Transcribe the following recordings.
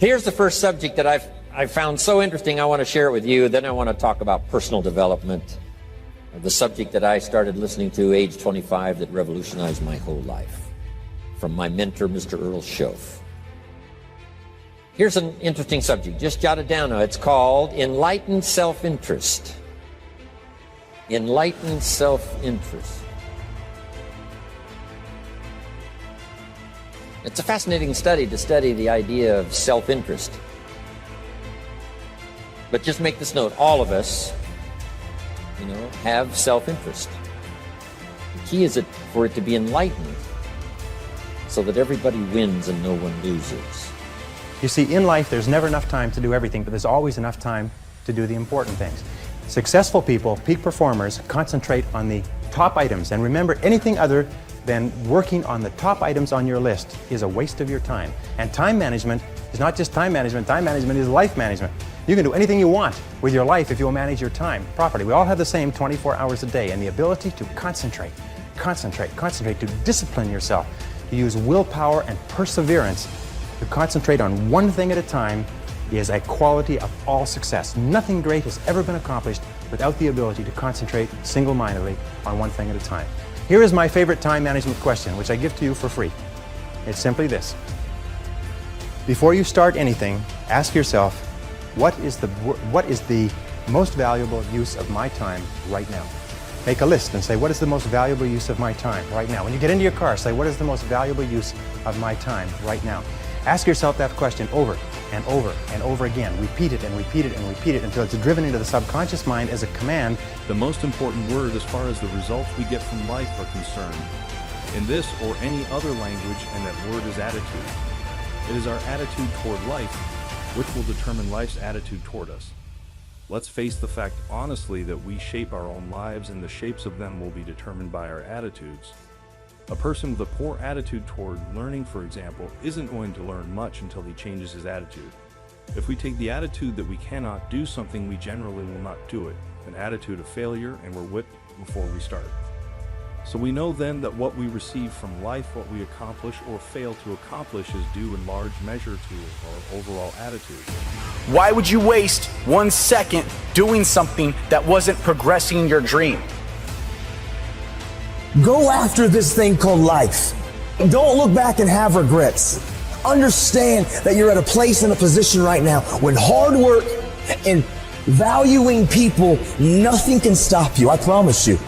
Here's the first subject that I've found so interesting. I want to share it with you. Then I want to talk about personal development, the subject that I started listening to age 25 that revolutionized my whole life, from my mentor, Mr. Earl Schoaf. Here's an interesting subject. Just jot it down now. It's called enlightened self-interest. Enlightened self-interest. It's a fascinating study to study the idea of self-interest. But just make this note, all of us, have self-interest. The key is for it to be enlightened so that everybody wins and no one loses. You see, in life, there's never enough time to do everything, but there's always enough time to do the important things. Successful people, peak performers, concentrate on the top items. And remember, anything other than working on the top items on your list is a waste of your time. And time management is not just time management is life management. You can do anything you want with your life if you will manage your time properly. We all have the same 24 hours a day, and the ability to concentrate, to discipline yourself, to use willpower and perseverance, to concentrate on one thing at a time is a quality of all success. Nothing great has ever been accomplished without the ability to concentrate single-mindedly on one thing at a time. Here is my favorite time management question, which I give to you for free. It's simply this. Before you start anything, ask yourself, what is the most valuable use of my time right now? Make a list and say, what is the most valuable use of my time right now? When you get into your car, say, what is the most valuable use of my time right now? Ask yourself that question over and over and over again. Repeat it and repeat it and repeat it until it's driven into the subconscious mind as a command. The most important word as far as the results we get from life are concerned, in this or any other language, and that word is attitude. It is our attitude toward life which will determine life's attitude toward us. Let's face the fact honestly that we shape our own lives, and the shapes of them will be determined by our attitudes. A person with a poor attitude toward learning, for example, isn't going to learn much until he changes his attitude. If we take the attitude that we cannot do something, we generally will not do it, an attitude of failure, and we're whipped before we start. So we know then that what we receive from life, what we accomplish or fail to accomplish, is due in large measure to our overall attitude. Why would you waste 1 second doing something that wasn't progressing your dream? Go after this thing called life. Don't look back and have regrets. Understand that you're at a place and a position right now when hard work and valuing people, nothing can stop you, I promise you.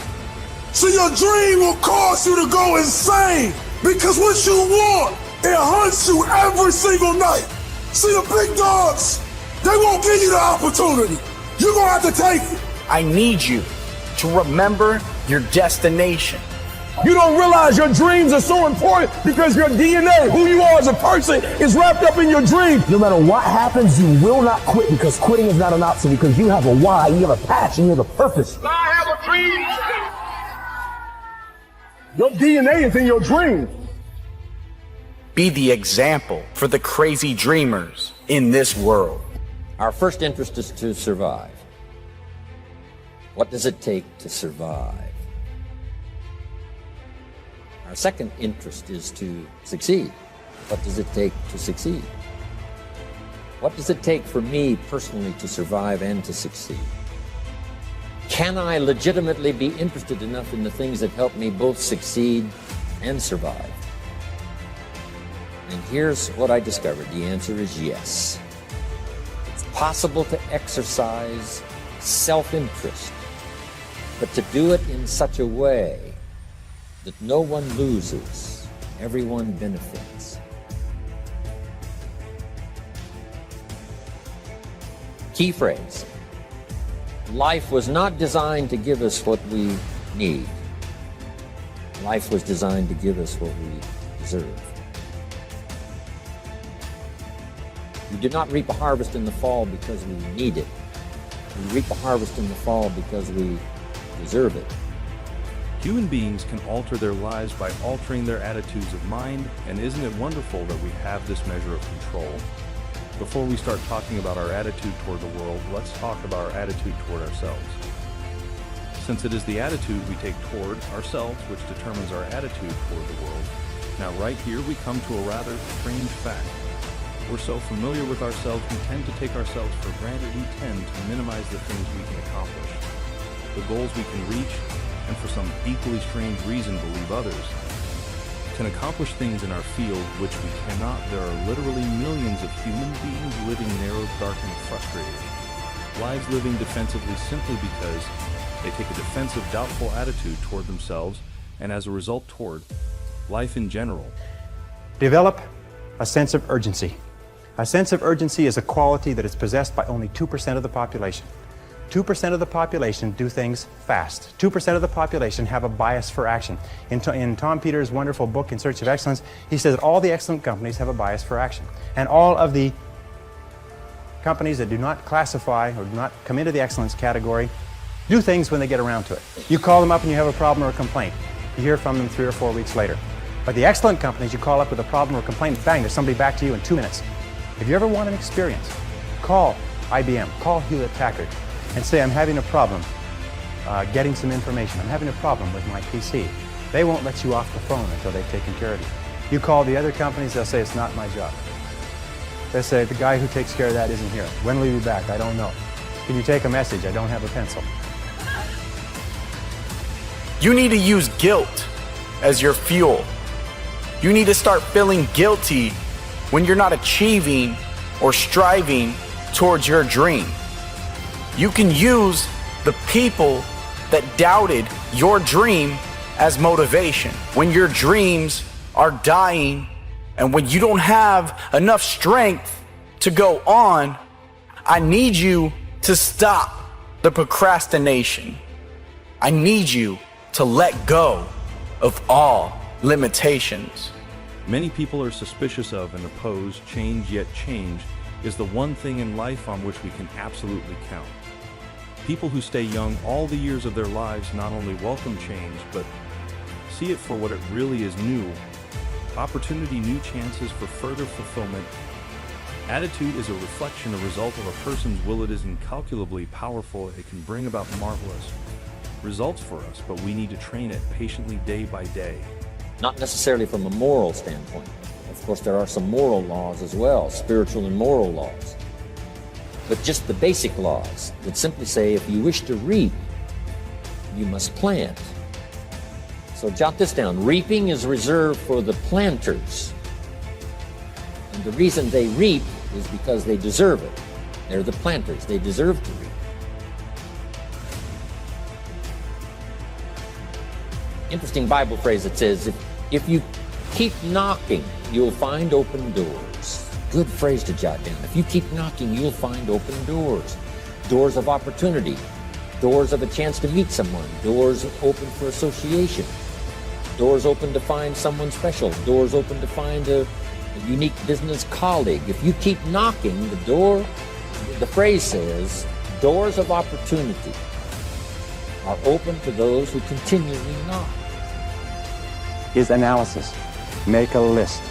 So your dream will cause you to go insane, because what you want, it hunts you every single night. See, the big dogs, they won't give you the opportunity. You're gonna have to take it. I need you to remember your destination. You don't realize your dreams are so important because your DNA, who you are as a person, is wrapped up in your dreams. No matter what happens, you will not quit, because quitting is not an option, because you have a why, you have a passion, you have a purpose. I have a dream. Your DNA is in your dreams. Be the example for the crazy dreamers in this world. Our first interest is to survive. What does it take to survive? Our second interest is to succeed. What does it take to succeed? What does it take for me personally to survive and to succeed? Can I legitimately be interested enough in the things that help me both succeed and survive? And here's what I discovered. The answer is yes. It's possible to exercise self-interest, but to do it in such a way that no one loses, everyone benefits. Key phrase. Life was not designed to give us what we need. Life was designed to give us what we deserve. We do not reap a harvest in the fall because we need it. We reap a harvest in the fall because we deserve it. Human beings can alter their lives by altering their attitudes of mind, and isn't it wonderful that we have this measure of control? Before we start talking about our attitude toward the world, let's talk about our attitude toward ourselves. Since it is the attitude we take toward ourselves which determines our attitude toward the world. Now right here we come to a rather strange fact. We're so familiar with ourselves, we tend to take ourselves for granted. We tend to minimize the things we can accomplish, the goals we can reach, and for some equally strange reason believe others can accomplish things in our field which we cannot. There are literally millions of human beings living narrow, dark, and frustrated lives, living defensively simply because they take a defensive, doubtful attitude toward themselves and as a result toward life in general. Develop a sense of urgency. A sense of urgency is a quality that is possessed by only 2% of the population. 2% of the population do things fast. 2% of the population have a bias for action. In Tom Peters' wonderful book, In Search of Excellence, he says that all the excellent companies have a bias for action. And all of the companies that do not classify or do not come into the excellence category do things when they get around to it. You call them up and you have a problem or a complaint. You hear from them 3 or 4 weeks later. But the excellent companies, you call up with a problem or a complaint, bang, there's somebody back to you in 2 minutes. If you ever want an experience, call IBM, call Hewlett-Packard, and say, I'm having a problem getting some information. I'm having a problem with my PC. They won't let you off the phone until they've taken care of you. You call the other companies, they'll say, it's not my job. They say, the guy who takes care of that isn't here. When will he be back? I don't know. Can you take a message? I don't have a pencil. You need to use guilt as your fuel. You need to start feeling guilty when you're not achieving or striving towards your dream. You can use the people that doubted your dream as motivation. When your dreams are dying and when you don't have enough strength to go on, I need you to stop the procrastination. I need you to let go of all limitations. Many people are suspicious of and oppose change, yet change is the one thing in life on which we can absolutely count. People who stay young all the years of their lives not only welcome change, but see it for what it really is: new opportunity, new chances for further fulfillment. Attitude is a reflection, a result of a person's will. It is incalculably powerful. It can bring about marvelous results for us, but we need to train it patiently day by day. Not necessarily from a moral standpoint. Of course, there are some moral laws as well, spiritual and moral laws. But just the basic laws that simply say, if you wish to reap, you must plant. So jot this down. Reaping is reserved for the planters. And the reason they reap is because they deserve it. They're the planters. They deserve to reap. Interesting Bible phrase that says, if you keep knocking, you'll find open doors. Good phrase to jot down. If you keep knocking, you'll find open doors. Doors of opportunity. Doors of a chance to meet someone. Doors open for association. Doors open to find someone special. Doors open to find a unique business colleague. If you keep knocking, the phrase says, doors of opportunity are open to those who continually knock. Is analysis. Make a list.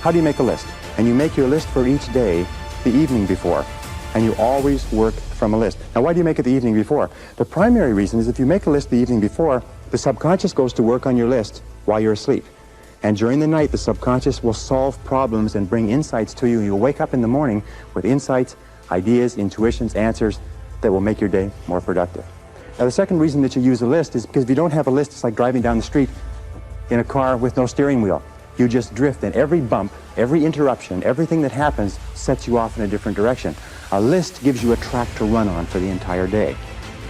How do you make a list? And you make your list for each day the evening before. And you always work from a list. Now, why do you make it the evening before? The primary reason is if you make a list the evening before, the subconscious goes to work on your list while you're asleep. And during the night, the subconscious will solve problems and bring insights to you. You'll wake up in the morning with insights, ideas, intuitions, answers that will make your day more productive. Now, the second reason that you use a list is because if you don't have a list, it's like driving down the street in a car with no steering wheel. You just drift, and every bump, every interruption, everything that happens sets you off in a different direction. A list gives you a track to run on for the entire day.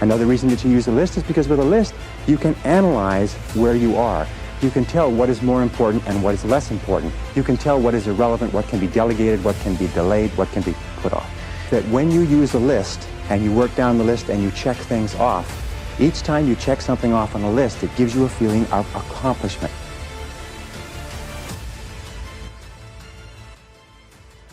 Another reason that you use a list is because with a list, you can analyze where you are. You can tell what is more important and what is less important. You can tell what is irrelevant, what can be delegated, what can be delayed, what can be put off. That when you use a list and you work down the list and you check things off, each time you check something off on a list, it gives you a feeling of accomplishment.